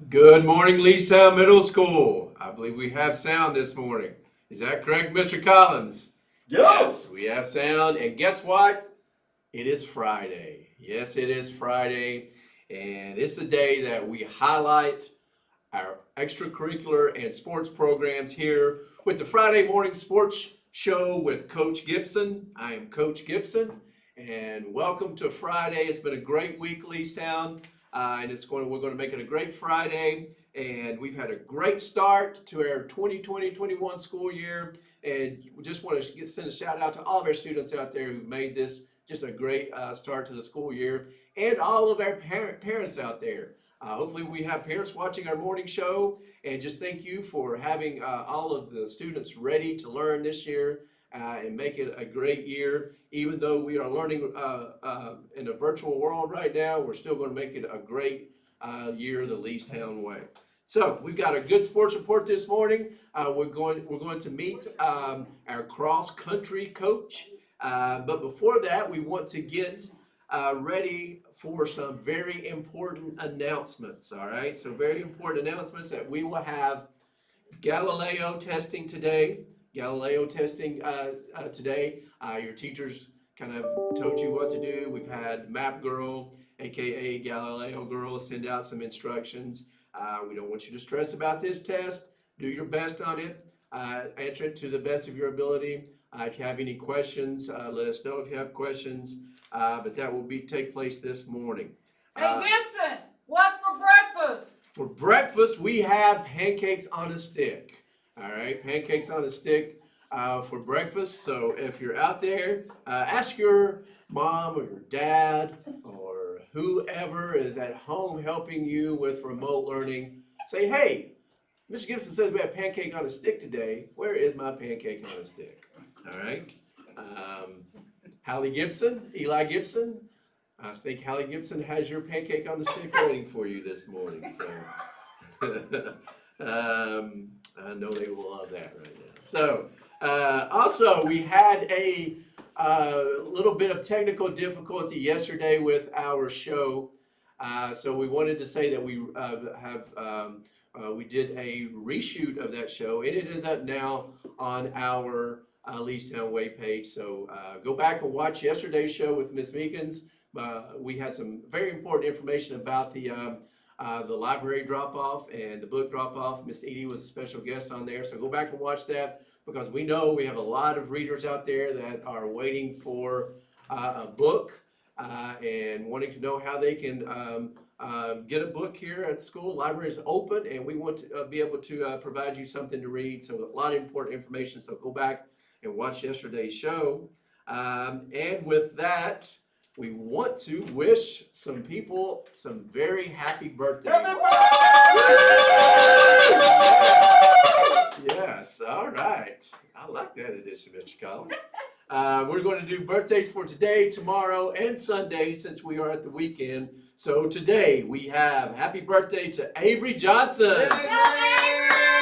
Good morning, Leestown Middle School. I believe we have sound this morning. Is that correct, Mr. Collins? Yes, we have sound. And guess what? It is Friday. Yes, it is Friday. And it's the day that we highlight our extracurricular and sports programs here with the Friday Morning Sports Show with Coach Gibson. I am Coach Gibson, and welcome to Friday. It's been a great week, Leestown. And we're going to make it a great Friday, and we've had a great start to our 2020-21 school year, and we just want to send a shout out to all of our students out there who've made this just a great start to the school year, and all of our parents out there. Hopefully we have parents watching our morning show, and just thank you for having all of the students ready to learn this year and make it a great year. Even though we are learning in a virtual world right now, we're still going to make it a great year the Leestown way. So we've got a good sports report this morning. We're going to meet our cross country coach. But before that, we want to get ready for some very important announcements. All right, so very important announcements that we will have Galileo testing today. Galileo testing today. Your teachers kind of told you what to do. We've had Map Girl, aka Galileo Girl, send out some instructions. We don't want you to stress about this test. Do your best on it. Answer it to the best of your ability. If you have any questions, let us know if you have questions. But that will take place this morning. Hey Gibson, what's for breakfast? For breakfast, we have pancakes on a stick. All right, pancakes on a stick for breakfast. So if you're out there, ask your mom or your dad or whoever is at home helping you with remote learning. Say, hey, Mr. Gibson says we have pancake on a stick today. Where is my pancake on a stick? All right. Hallie Gibson, Eli Gibson. I think Hallie Gibson has your pancake on the stick waiting for you this morning. So. I know they will love that right now. So, also, we had a little bit of technical difficulty yesterday with our show. So we wanted to say that we we did a reshoot of that show, and it is up now on our Leestown Way page. So go back and watch yesterday's show with Ms. Meekins. We had some very important information about the library drop-off and the book drop-off. Miss Edie was a special guest on there, so go back and watch that, because we know we have a lot of readers out there that are waiting for a book and wanting to know how they can get a book here at school. Library is open, and we want to be able to provide you something to read, so a lot of important information, so go back and watch yesterday's show. And with that, we want to wish some people some very happy birthdays. Yes, all right. I like that addition, Mr. Collins. We're going to do birthdays for today, tomorrow, and Sunday since we are at the weekend. So today we have happy birthday to Avery Johnson.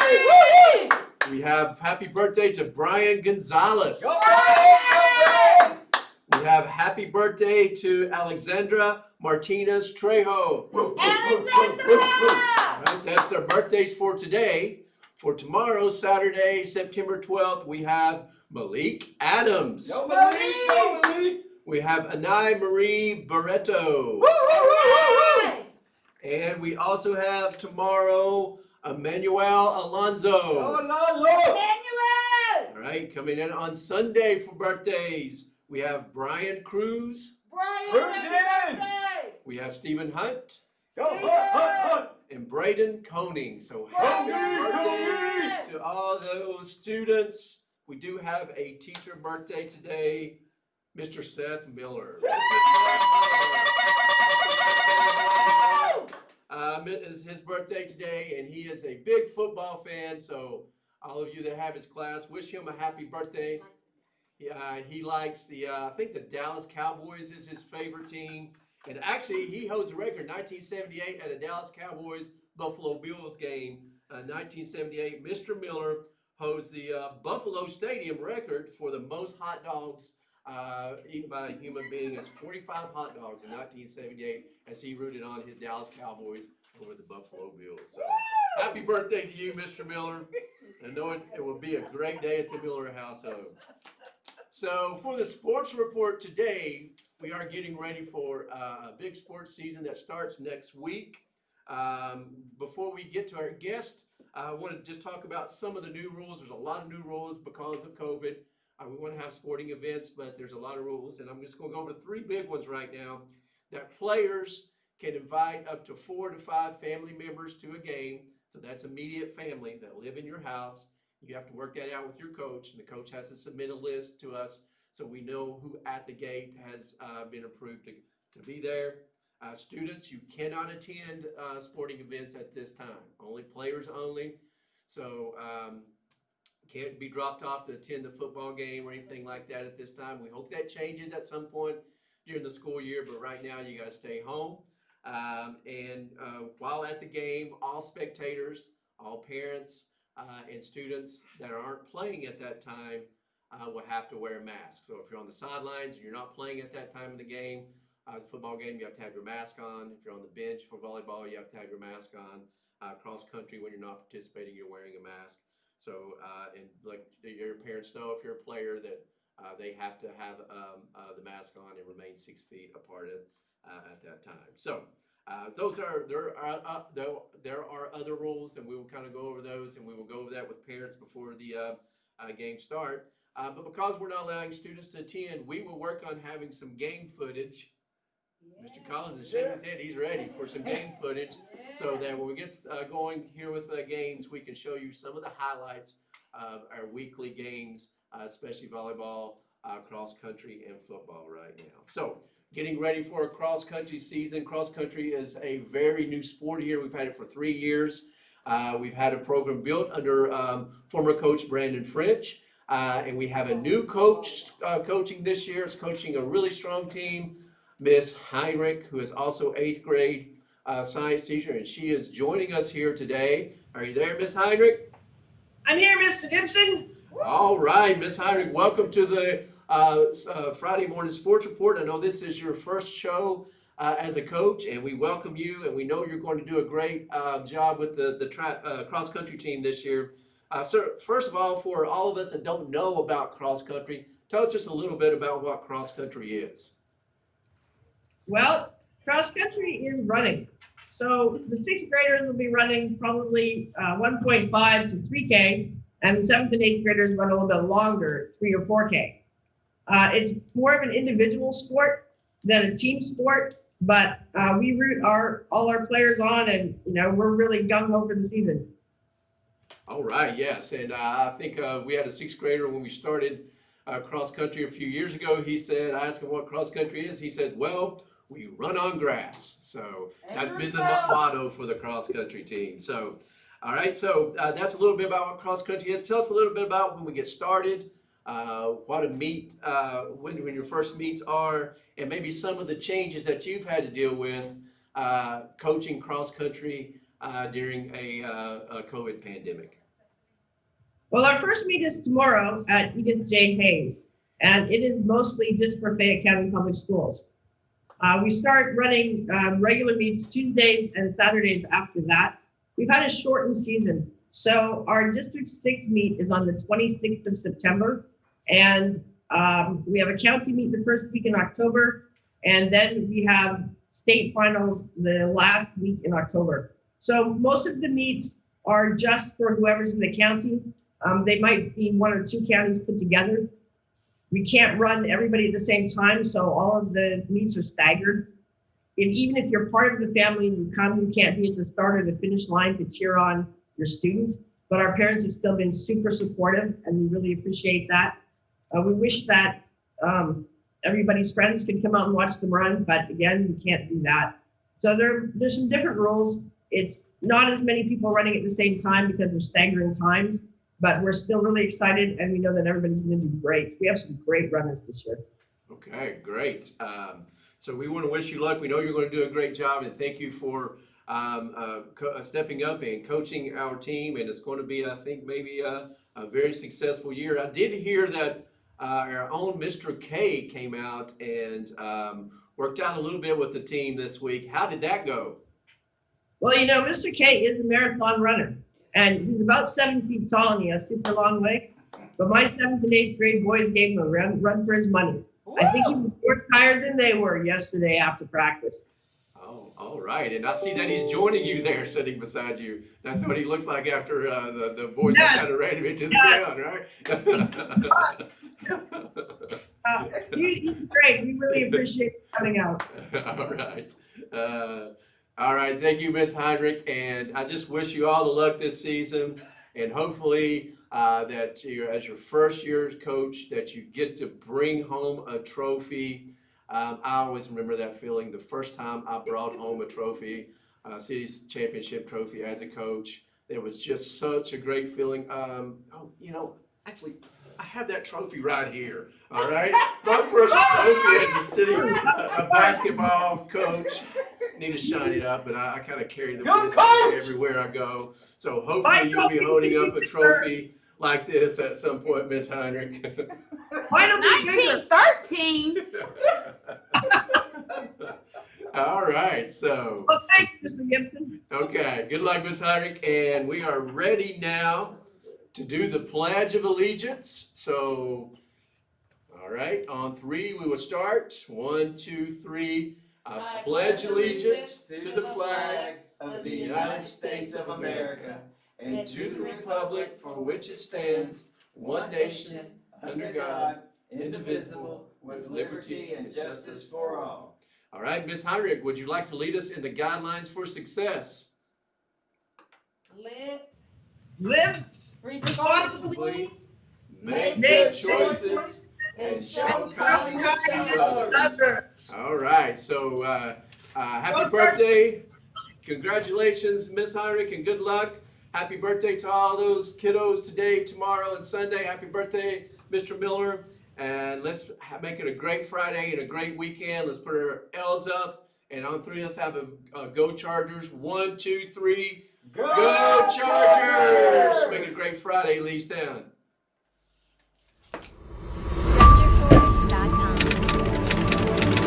Yay! We have happy birthday to Brian Gonzalez. We have happy birthday to Alexandra Martinez Trejo. Alexandra! Right, that's our birthdays for today. For tomorrow, Saturday, September 12th, we have Malik Adams. Go Malik! Go Malik! We have Anai Marie Barreto. And we also have tomorrow Emmanuel Alonzo. Go Alonzo! Emmanuel! All right, coming in on Sunday for birthdays. We have Brian Cruz. Brian, Cruise happy it in. birthday. We have Stephen Hunt Go, hunt. and Braden Koning. So Happy happy birthday birthday to all those students. We do have a teacher birthday today, Mr. Seth Miller. It's his birthday today, and he is a big football fan. So all of you that have his class, wish him a happy birthday. He likes I think the Dallas Cowboys is his favorite team. And actually, he holds a record, 1978 at a Dallas Cowboys Buffalo Bills game. 1978, Mr. Miller holds the Buffalo Stadium record for the most hot dogs eaten by a human being. It's 45 hot dogs in 1978 as he rooted on his Dallas Cowboys over the Buffalo Bills. So, happy birthday to you, Mr. Miller. I know it will be a great day at the Miller household. So for the sports report today, we are getting ready for a big sports season that starts next week. Before we get to our guest, I want to just talk about some of the new rules. There's a lot of new rules because of COVID. We want to have sporting events, but there's a lot of rules. And I'm just going to go over 3 big ones right now. That players can invite up to 4 to 5 family members to a game. So that's immediate family that live in your house. You have to work that out with your coach, and the coach has to submit a list to us so we know who at the gate has been approved to be there. Students, you cannot attend sporting events at this time. Only players only. So can't be dropped off to attend the football game or anything like that at this time. We hope that changes at some point during the school year, but right now you got to stay home. While at the game, all spectators, all parents, and students that aren't playing at that time will have to wear a mask. So if you're on the sidelines and you're not playing at that time of the game, football game, you have to have your mask on. If you're on the bench for volleyball, you have to have your mask on. Cross country, when you're not participating, you're wearing a mask. So, and like your parents know, if you're a player, that they have to have the mask on and remain 6 feet apart at that time. So. There are other rules, and we will kind of go over those, and we will go over that with parents before the game start. But because we're not allowing students to attend, we will work on having some game footage. Yeah. Mr. Collins is shaking his head. He's ready for some game footage, so that when we get going here with games, we can show you some of the highlights of our weekly games, especially volleyball, cross country, and football right now. So. Getting ready for a cross-country season. Cross-country is a very new sport here. We've had it for 3 years. We've had a program built under former coach Brandon French. And we have a new coach coaching this year. It's coaching a really strong team, Miss Heinrich, who is also 8th grade science teacher. And she is joining us here today. Are you there, Miss Heinrich? I'm here, Mr. Gibson. All right, Miss Heinrich, welcome to the Friday Morning Sports Report. I know this is your first show as a coach, and we welcome you, and we know you're going to do a great job with the cross-country team this year. So first of all, for all of us that don't know about cross-country, tell us just a little bit about what cross-country is. Well, cross-country is running. So the 6th graders will be running probably 1.5 to 3K, and the 7th and 8th graders run a little bit longer, 3 or 4K. It's more of an individual sport than a team sport, but we root all our players on, and we're really gung-ho for the season. All right, yes, and I think we had a 6th grader when we started cross country a few years ago. He said, I asked him what cross country is. He said, well, we run on grass. So that's been the motto for the cross country team. So, all right, so that's a little bit about what cross country is. Tell us a little bit about when we get started. What a meet, when your first meets are, and maybe some of the changes that you've had to deal with coaching cross country during a COVID pandemic. Well, our first meet is tomorrow at Edith J. Hayes, and it is mostly just for Fayette County Public Schools. We start running regular meets Tuesdays and Saturdays after that. We've had a shortened season, so our District 6 meet is on the 26th of September. And we have a county meet the first week in October, and then we have state finals the last week in October. So most of the meets are just for whoever's in the county. They might be 1 or 2 counties put together. We can't run everybody at the same time, so all of the meets are staggered. Even if you're part of the family and you come, you can't be at the start or the finish line to cheer on your students. But our parents have still been super supportive, and we really appreciate that. We wish that everybody's friends could come out and watch them run, but again, we can't do that. So there's some different rules. It's not as many people running at the same time because we're staggering times, but we're still really excited, and we know that everybody's going to do great. So we have some great runners this year. Okay, great. So we want to wish you luck. We know you're going to do a great job, and thank you for stepping up and coaching our team. And it's going to be, I think, maybe a very successful year. I did hear that our own Mr. K came out and worked out a little bit with the team this week. How did that go? Well, you know, Mr. K is a marathon runner, and he's about 7 feet tall, and he has super long legs. But my 7th and 8th grade boys gave him a run for his money. I think he was more tired than they were yesterday after practice. Oh, all right. And I see that he's joining you there, sitting beside you. That's what he looks like after the boys Yes. kind of ran him into the Yes. ground, right? He's great. We really appreciate you coming out. All right. All right. Thank you, Miss Heinrich. And I just wish you all the luck this season. And hopefully that as your first year coach, that you get to bring home a trophy. I always remember that feeling the first time I brought home a trophy, city championship trophy as a coach. It was just such a great feeling. Actually, I have that trophy right here. All right, my first trophy as a city a basketball coach. Need to shine it up, but I kind of carry the Go, Coach! everywhere I go. So hopefully you'll be holding up a trophy like this at some point, Miss Heinrich. Why don't we bigger? 1913. All right, so. Well, thanks, Mr. Gibson. Okay, good luck, Ms. Heinrich, and we are ready now to do the Pledge of Allegiance. So, all right, on 3 we will start. 1, 2, 3. I pledge allegiance to the flag of the United States of America and to the republic for which it stands, one nation, under God, indivisible, with liberty and justice for all. All right, Ms. Heinrich, would you like to lead us in the guidelines for success? Live Responsibly. Make good choices and show kindness to others. All right, so happy birthday. Congratulations, Miss Heinrich, and good luck. Happy birthday to all those kiddos today, tomorrow, and Sunday. Happy birthday, Mr. Miller. And let's make it a great Friday and a great weekend. Let's put our L's up. And on 3, let's have a Go Chargers. 1, 2, 3. Go Chargers! Make it a great Friday, Leestown. Thunderforce.com